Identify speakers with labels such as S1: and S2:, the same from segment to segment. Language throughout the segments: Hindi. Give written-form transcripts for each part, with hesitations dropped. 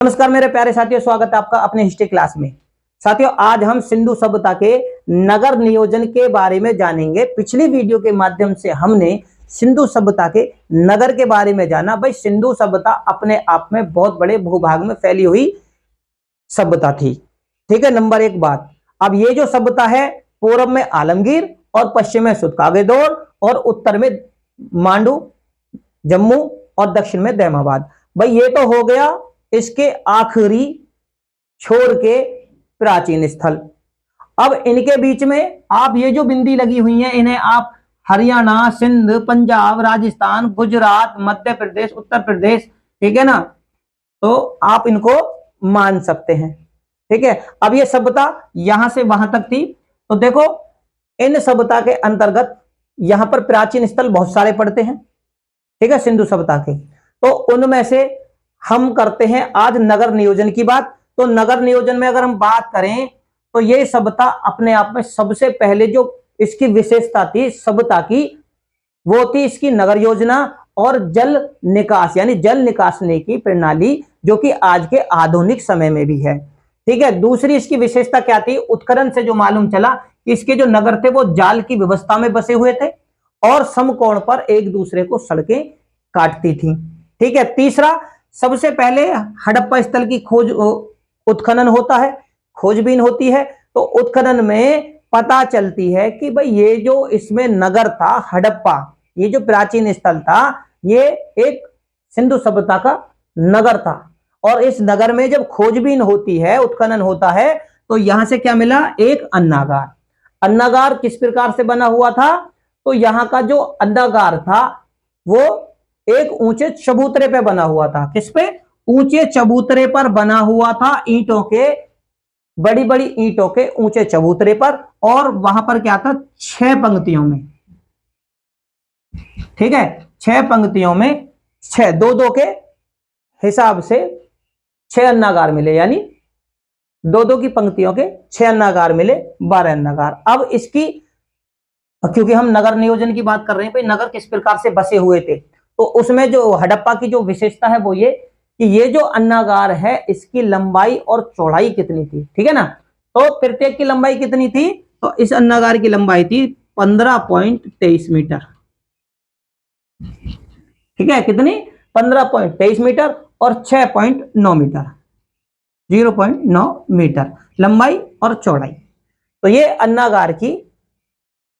S1: नमस्कार मेरे प्यारे साथियों, स्वागत है आपका अपने हिस्ट्री क्लास में। साथियों, आज हम सिंधु सभ्यता के नगर नियोजन के बारे में जानेंगे। पिछली वीडियो के माध्यम से हमने सिंधु सभ्यता के नगर के बारे में जाना। भाई, सिंधु सभ्यता अपने आप में बहुत बड़े भूभाग में फैली हुई सभ्यता थी। ठीक है, नंबर एक बात। अब ये जो सभ्यता है, पूर्व में आलमगीर और पश्चिम में सुतकागेदौर और उत्तर में मांडू, जम्मू और दक्षिण में दैमाबाद। भाई, ये तो हो गया इसके आखिरी छोर के प्राचीन स्थल। अब इनके बीच में आप ये जो बिंदी लगी हुई हैं, इन्हें आप हरियाणा, सिंध, पंजाब, राजस्थान, गुजरात, मध्य प्रदेश, उत्तर प्रदेश, ठीक है ना, तो आप इनको मान सकते हैं। ठीक है, अब ये सभ्यता यहां से वहां तक थी। तो देखो, इन सभ्यता के अंतर्गत यहां पर प्राचीन स्थल बहुत सारे पड़ते हैं। ठीक है, सिंधु सभ्यता के, तो उनमें से हम करते हैं आज नगर नियोजन की बात। तो नगर नियोजन में अगर हम बात करें तो ये सभ्यता अपने आप में सबसे पहले जो इसकी विशेषता थी सभ्यता की, वो थी इसकी नगर योजना और जल निकास, यानी जल निकासने की प्रणाली, जो कि आज के आधुनिक समय में भी है। ठीक है, दूसरी इसकी विशेषता क्या थी? उत्खनन से जो मालूम चला कि इसके जो नगर थे वो जाल की व्यवस्था में बसे हुए थे और समकोण पर एक दूसरे को सड़कें काटती थी। ठीक है, तीसरा, सबसे पहले हड़प्पा स्थल की खोज उत्खनन होता है, खोजबीन होती है। तो उत्खनन में पता चलती है कि भाई ये जो इसमें नगर था हड़प्पा, ये जो प्राचीन स्थल था, ये एक सिंधु सभ्यता का नगर था। और इस नगर में जब खोजबीन होती है, उत्खनन होता है, तो यहां से क्या मिला? एक अन्नागार। अन्नागार किस प्रकार से बना हुआ था? तो यहां का जो अन्नागार था वो एक ऊंचे चबूतरे पे बना हुआ था। किस पे? ऊंचे चबूतरे पर बना हुआ था, ईंटों के, बड़ी बड़ी ईंटों के ऊंचे चबूतरे पर। और वहां पर क्या था? 6 पंक्तियों में। ठीक है, 6 पंक्तियों में 6, 2-2 के हिसाब से 6 अन्नागार मिले, यानी 2-2 की पंक्तियों के 6 अन्नागार मिले, 12 अन्नागार। अब इसकी, क्योंकि हम नगर नियोजन की बात कर रहे हैं, भाई नगर किस प्रकार से बसे हुए थे, तो उसमें जो हड़प्पा की जो विशेषता है वो ये कि ये जो अन्नागार है इसकी लंबाई और चौड़ाई कितनी थी। ठीक है ना, तो प्रत्येक की लंबाई कितनी थी? तो इस अन्नागार की लंबाई थी 15.23 मीटर। ठीक है, कितनी? 15.23 मीटर और 6.9 मीटर, 0.9 मीटर लंबाई और चौड़ाई। तो ये अन्नागार की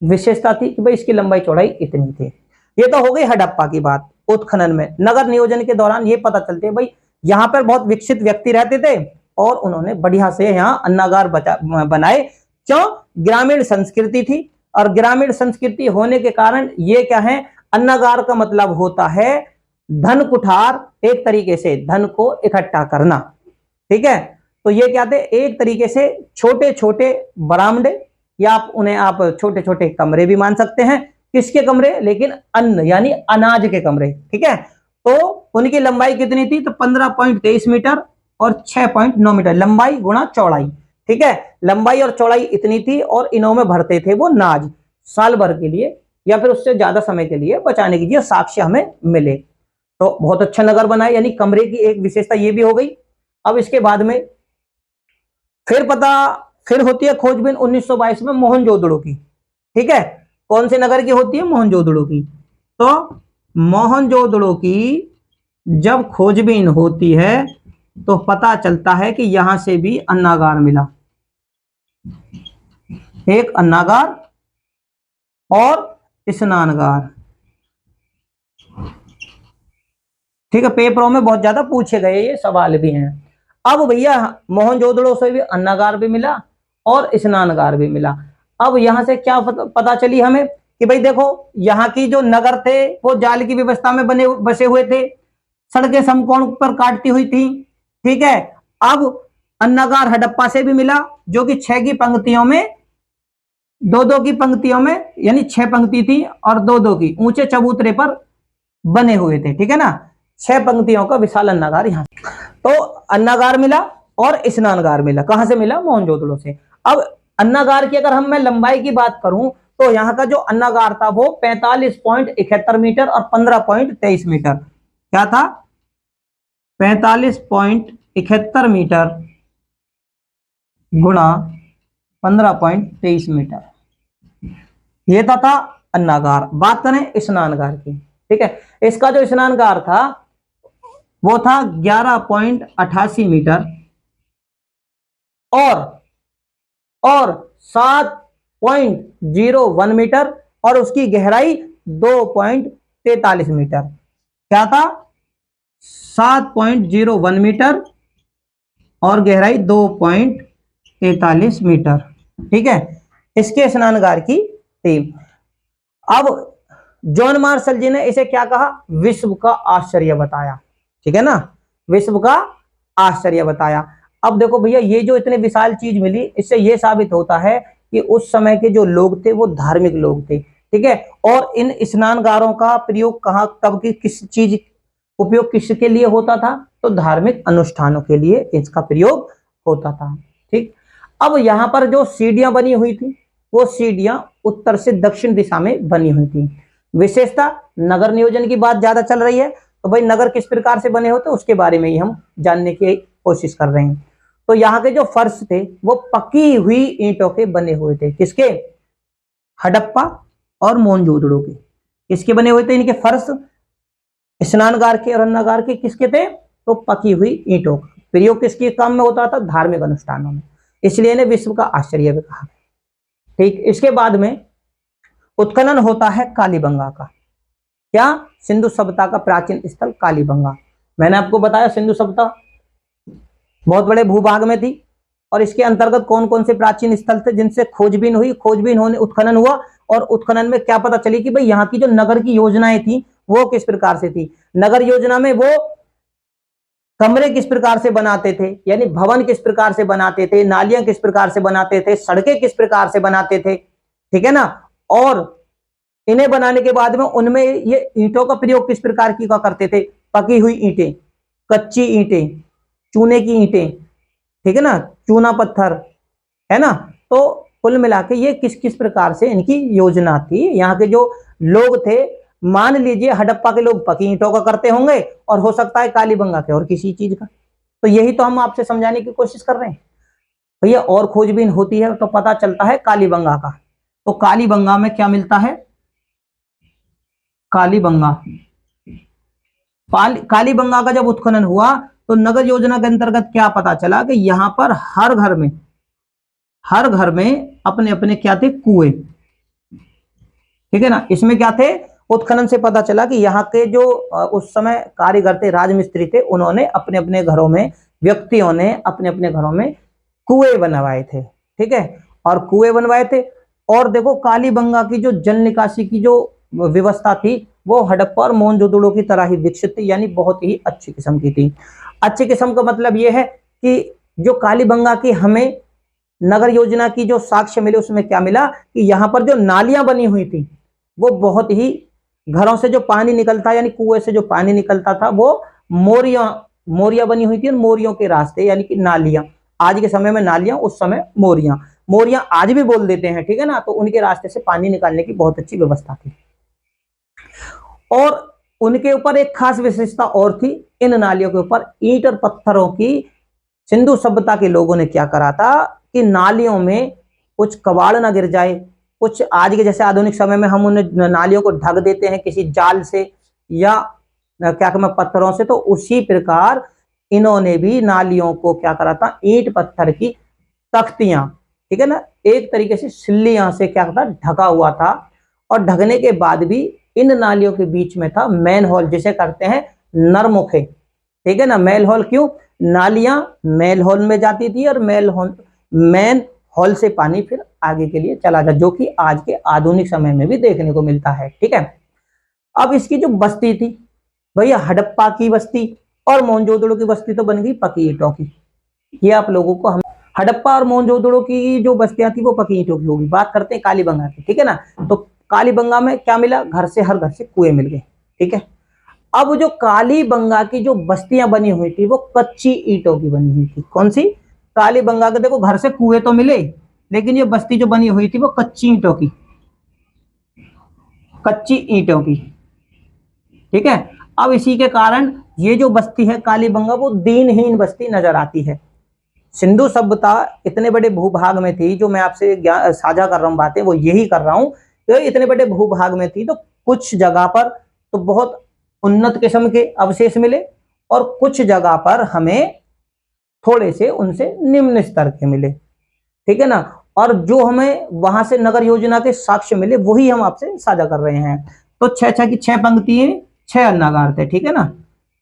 S1: विशेषता थी कि भाई इसकी लंबाई चौड़ाई इतनी थी। ये तो हो गई हड़प्पा की बात। उत्खनन में, नगर नियोजन के दौरान ये पता चलते भाई यहां पर बहुत विकसित व्यक्ति रहते थे और उन्होंने बढ़िया से यहां अन्नागार बनाए। क्यों? ग्रामीण संस्कृति थी, और ग्रामीण संस्कृति होने के कारण ये क्या है? अन्नागार का मतलब होता है धन कुठार, एक तरीके से धन को इकट्ठा करना। ठीक है, तो ये क्या थे? एक तरीके से छोटे छोटे बरामदे, या आप उन्हें छोटे छोटे कमरे भी मान सकते हैं। किसके कमरे? लेकिन अन्न यानी अनाज के कमरे। ठीक है, तो उनकी लंबाई कितनी थी? तो 15.23 मीटर और 6.9 मीटर, लंबाई गुणा चौड़ाई। ठीक है, लंबाई और चौड़ाई इतनी थी और इनों में भरते थे वो नाज, साल भर के लिए या फिर उससे ज्यादा समय के लिए बचाने की साक्ष्य हमें मिले। तो बहुत अच्छा नगर बना है, यानी कमरे की एक विशेषता ये भी हो गई। अब इसके बाद में फिर होती है खोजबीन 1922 में मोहनजोदड़ो की। ठीक है, कौन से नगर की होती है? मोहनजोदड़ो की। तो मोहनजोदड़ो की जब खोजबीन होती है तो पता चलता है कि यहां से भी अन्नागार मिला, एक अन्नागार और स्नानगार। ठीक है, पेपरों में बहुत ज्यादा पूछे गए ये सवाल भी हैं। अब भैया मोहनजोदड़ो से भी अन्नागार भी मिला और स्नानगार भी मिला। अब यहां से क्या पता चली हमें कि भाई देखो, यहाँ की जो नगर थे वो जाल की व्यवस्था में बसे हुए थे, सड़कें समकोण पर काटती हुई थी। ठीक है, अब अन्नागार हड़प्पा से भी मिला, जो कि 6 की पंक्तियों में, 2-2 की पंक्तियों में, यानी 6 पंक्ति थी और 2-2 की ऊंचे चबूतरे पर बने हुए थे। ठीक है ना, 6 पंक्तियों का विशाल अन्नागार यहां। तो अन्नागार मिला और स्नानगार मिला। कहां से मिला? मोहनजोदड़ो से। अब अन्नागार की अगर मैं लंबाई की बात करूं तो यहां का जो अन्नागार था वो 45.71 मीटर और 15.23 मीटर। क्या था? 45.71 71 मीटर गुणा 15.23 मीटर, ये था अन्नागार। बात करें स्नानगार की, ठीक है, इसका जो स्नानगार था वो था 11.88 मीटर और 7.01 मीटर और उसकी गहराई 2.43 मीटर। क्या था? 7.01 मीटर और गहराई 2.43 मीटर, ठीक है, इसके स्नानगार की थी। अब जॉन मार्शल जी ने इसे क्या कहा? विश्व का आश्चर्य बताया, ठीक है ना, विश्व का आश्चर्य बताया। अब देखो भैया, ये जो इतने विशाल चीज मिली, इससे ये साबित होता है कि उस समय के जो लोग थे वो धार्मिक लोग थे, ठीक है। और इन स्नानगारों का प्रयोग कहाँ, कब की, किस चीज उपयोग किसके लिए होता था? तो धार्मिक अनुष्ठानों के लिए इसका प्रयोग होता था, ठीक। अब यहां पर जो सीढ़ियां बनी हुई थी वो सीढ़ियां उत्तर से दक्षिण दिशा में बनी हुई थी। विशेषता नगर नियोजन की बात ज्यादा चल रही है, तो भाई नगर किस प्रकार से बने होते उसके बारे में ही हम जानने की कोशिश कर रहे हैं। तो यहाँ के जो फर्श थे वो पकी हुई ईंटों के बने हुए थे। किसके? हड़प्पा और मोहनजोदड़ो के। किसके बने हुए थे इनके फर्श? स्नानगार के और अन्नागार के। किसके थे? तो पकी हुई ईंटों का प्रयोग किसके काम में होता था? धार्मिक अनुष्ठानों में, इसलिए इन्हें विश्व का आश्चर्य भी कहा। ठीक, इसके बाद में उत्खनन होता है कालीबंगा का। क्या? सिंधु सभ्यता का प्राचीन स्थल कालीबंगा। मैंने आपको बताया सिंधु सभ्यता बहुत बड़े भूभाग में थी और इसके अंतर्गत कौन कौन से प्राचीन स्थल थे जिनसे खोजबीन हुई, खोजबीन होने उत्खनन हुआ और उत्खनन में क्या पता चली कि भाई यहाँ की जो नगर की योजनाएं थी वो किस प्रकार से थी। नगर योजना में वो कमरे किस प्रकार से बनाते थे, यानी भवन किस प्रकार से बनाते थे, नालियां किस प्रकार से बनाते थे, सड़कें किस प्रकार से बनाते थे, ठीक है ना। और इन्हें बनाने के बाद में उनमें ये ईंटों का प्रयोग किस प्रकार की का करते थे? पकी हुई ईंटें, कच्ची ईंटें, चूने की ईंटें, ठीक है ना, चूना पत्थर, है ना। तो कुल मिला के ये किस किस प्रकार से इनकी योजना थी। यहाँ के जो लोग थे, मान लीजिए हड़प्पा के लोग पकी ईंटों का करते होंगे और हो सकता है कालीबंगा के और किसी चीज का। तो यही तो हम आपसे समझाने की कोशिश कर रहे हैं भैया। और खोजबीन होती है तो पता चलता है कालीबंगा का। तो कालीबंगा में क्या मिलता है? कालीबंगा, कालीबंगा का जब उत्खनन हुआ तो नगर योजना के अंतर्गत क्या पता चला कि यहां पर हर घर में अपने अपने क्या थे? कुएं, ठीक है ना। इसमें क्या थे? उत्खनन से पता चला कि यहाँ के जो उस समय कारीगर थे, राजमिस्त्री थे, उन्होंने अपने अपने घरों में, व्यक्तियों ने अपने अपने घरों में कुएं बनवाए थे, ठीक है, और कुएं बनवाए थे। और देखो कालीबंगा की जो जल निकासी की जो व्यवस्था थी वो हड़प्पा और मोहनजोदड़ो की तरह ही विकसित थी, यानी बहुत ही अच्छी किस्म की थी। अच्छी किस्म का मतलब यह है कि जो कालीबंगा की हमें नगर योजना की जो साक्ष्य मिले उसमें क्या मिला कि यहाँ पर जो नालियां बनी हुई थी वो बहुत ही, घरों से जो पानी निकलता यानी कुएं से जो पानी निकलता था वो मोरिया बनी हुई थी और मोरियों के रास्ते यानी कि नालियां। आज के समय में नालियां, उस समय मोरियां आज भी बोल देते हैं, ठीक है ना। तो उनके रास्ते से पानी निकालने की बहुत अच्छी व्यवस्था थी। और उनके ऊपर एक खास विशेषता और थी, इन नालियों के ऊपर ईंट और पत्थरों की सिंधु सभ्यता के लोगों ने क्या करा था कि नालियों में कुछ कबाड़ ना गिर जाए, कुछ आज के जैसे आधुनिक समय में हम उन नालियों को ढक देते हैं किसी जाल से या क्या कहते हैं पत्थरों से, तो उसी प्रकार इन्होंने भी नालियों को क्या करा था? ईंट पत्थर की तख्तियां, ठीक है ना, एक तरीके से सिल्लियां से क्या था? ढका हुआ था। और ढकने के बाद भी इन नालियों के बीच में था मैन होल, जिसे करते हैं नरमुखे, ठीक है ना। मेल होल, क्यों? नालियां मेल होल में जाती थी और मैन हॉल से पानी फिर आगे के लिए चला जाता, जो कि आज के आधुनिक समय में भी देखने को मिलता है, ठीक है। अब इसकी जो बस्ती थी भैया, हड़प्पा की बस्ती और मोहनजोदड़ो की बस्ती तो बन गई पकी ईंटों की। ये आप लोगों को हम हड़प्पा और मोहनजोदड़ो की जो बस्तियां थी वो पकी ईंटों की होगी। बात करते हैं कालीबंगा की, ठीक है ना। तो कालीबंगा में क्या मिला? हर घर से कुएं मिल गए, ठीक है। अब जो कालीबंगा की जो बस्तियां बनी हुई थी वो कच्ची ईंटों की बनी हुई थी। कौन सी? कालीबंगा के देखो घर से कुएं तो मिले, लेकिन ये बस्ती जो बनी हुई थी वो कच्ची ईंटों की, ठीक है। अब इसी के कारण ये जो बस्ती है कालीबंगा वो दीनहीन बस्ती नजर आती है। सिंधु सभ्यता इतने बड़े भूभाग में थी, जो मैं आपसे साझा कर रहा हूँ बातें वो यही कर रहा हूँ, तो इतने बड़े भूभाग में थी तो कुछ जगह पर तो बहुत उन्नत किस्म के अवशेष मिले और कुछ जगह पर हमें थोड़े से उनसे निम्न स्तर के मिले, ठीक है ना। और जो हमें वहां से नगर योजना के साक्ष्य मिले वही हम आपसे साझा कर रहे हैं। तो छह छह की छह पंक्तियां, छह अन्नागार थे, ठीक है ना।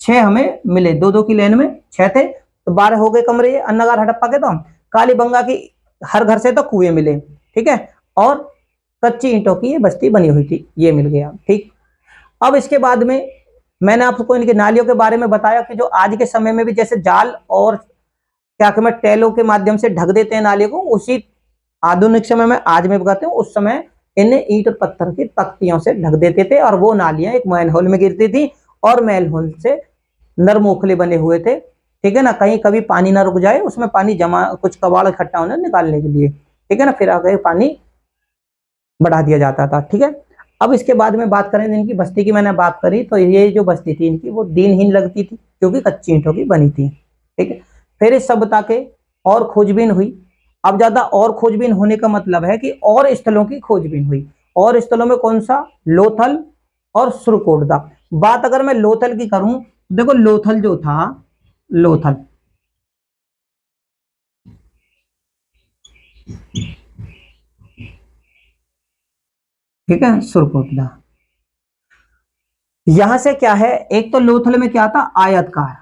S1: छह हमें मिले, दो दो की लाइन में छह थे, तो 12 हो गए कमरे अन्नागार हड़प्पा के। तो कालीबंगा की हर घर से तो कुएं मिले, ठीक है, और कच्ची ईंटों की ये बस्ती बनी हुई थी, ये मिल गया, ठीक। अब इसके बाद में मैंने आपको इनकी नालियों के बारे में बताया कि जो आज के समय में भी जैसे जाल और क्या कहते हैं टेलों के माध्यम से ढक देते हैं नाले को, उसी आधुनिक समय में आज मैं बताती हूँ, उस समय इन्हें ईंट और पत्थर की तख्तियों से ढक देते थे और वो नालियां एक मैनहोल में गिरती थी और मैनहोल से नरमोखले बने हुए थे, ठीक है ना। कहीं कभी पानी ना रुक जाए, उसमें पानी जमा, कुछ कबाड़ इकट्ठा होने निकालने के लिए, ठीक है ना, फिर आगे पानी बढ़ा दिया जाता था, ठीक है। अब इसके बाद में बात करें इनकी बस्ती की, मैंने बात करी तो ये जो बस्ती थी इनकी वो दीनहीन लगती थी क्योंकि कच्ची ईंटों की बनी थी, ठीक है। फिर इस सभ्यता के और खोजबीन हुई। अब ज्यादा और खोजबीन होने का मतलब है कि और स्थलों की खोजबीन हुई। और स्थलों में कौन सा? लोथल और सुरकोटदा। बात अगर मैं लोथल की करूं, देखो लोथल जो था, लोथल ठीक है, सुरकोटदा, यहां से क्या है, एक तो लोथल में क्या था, आयतकार,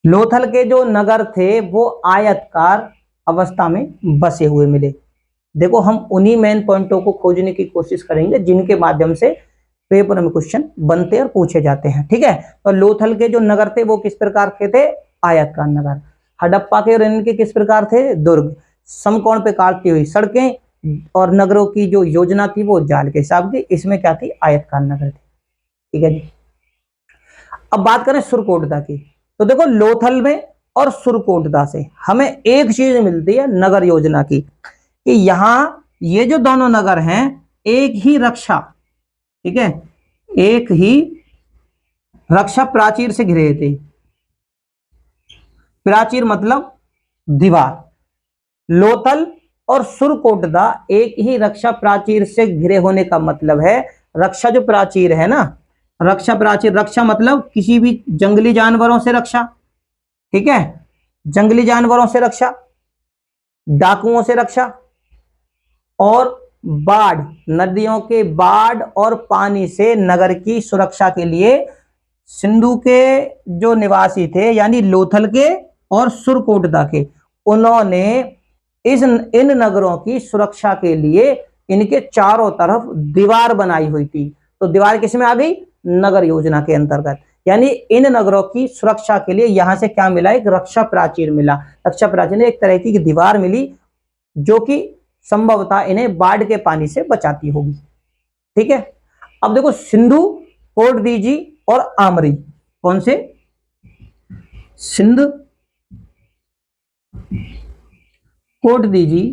S1: लोथल के जो नगर थे वो आयतकार अवस्था में बसे हुए मिले। देखो हम उन्हीं मेन पॉइंटों को खोजने की कोशिश करेंगे जिनके माध्यम से पेपर में क्वेश्चन बनते और पूछे जाते हैं, ठीक है। तो लोथल के जो नगर थे वो किस प्रकार के थे? आयतकार नगर। हड़प्पा के और इनके किस प्रकार थे? दुर्ग। समकोण पे काटती हुई सड़कें और नगरों की जो योजना थी वो जाल के हिसाब की, इसमें क्या थी? आयतकार नगर थी, ठीक है जी। अब बात करें सुरकोटदा की, तो देखो लोथल में और सुरकोटदा से हमें एक चीज मिलती है नगर योजना की, कि यहां ये जो दोनों नगर हैं एक ही रक्षा, ठीक है, एक ही रक्षा प्राचीर से घिरे थे। प्राचीर मतलब दीवार। लोथल और सुरकोटदा एक ही रक्षा प्राचीर से घिरे होने का मतलब है, रक्षा जो प्राचीर है ना, रक्षा प्राचीर, रक्षा मतलब किसी भी जंगली जानवरों से रक्षा, ठीक है, जंगली जानवरों से रक्षा, डाकुओं से रक्षा, और बाढ़, नदियों के बाढ़ और पानी से नगर की सुरक्षा के लिए सिंधु के जो निवासी थे यानी लोथल के और सुरकोटदा के, उन्होंने इन नगरों की सुरक्षा के लिए इनके चारों तरफ दीवार बनाई हुई थी। तो दीवार किसमें आ गई? नगर योजना के अंतर्गत। यानी इन नगरों की सुरक्षा के लिए यहां से क्या मिला? एक रक्षा प्राचीर मिला। रक्षा प्राचीर एक तरह की दीवार मिली जो कि संभवतः इन्हें बाढ़ के पानी से बचाती होगी, ठीक है। अब देखो सिंधु, कोटदीजी और आमरी, कौन से? सिंध, कोटदीजी,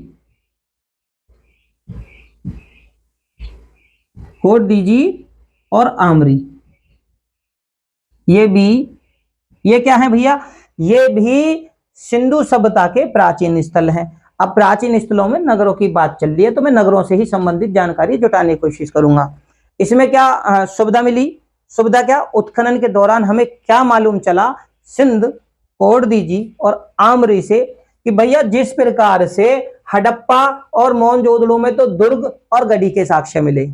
S1: कोटदीजी और आमरी, ये क्या है भैया? ये भी सिंधु सभ्यता के प्राचीन स्थल हैं। अब प्राचीन स्थलों में नगरों की बात चल रही है तो मैं नगरों से ही संबंधित जानकारी जुटाने की कोशिश करूंगा। इसमें क्या सुविधा मिली? सुविधा क्या? उत्खनन के दौरान हमें क्या मालूम चला सिंध, कोटदीजी और आमरी से, कि भैया जिस प्रकार से हड़प्पा और मोहनजोदड़ो में तो दुर्ग और गढ़ी के साक्ष्य मिले,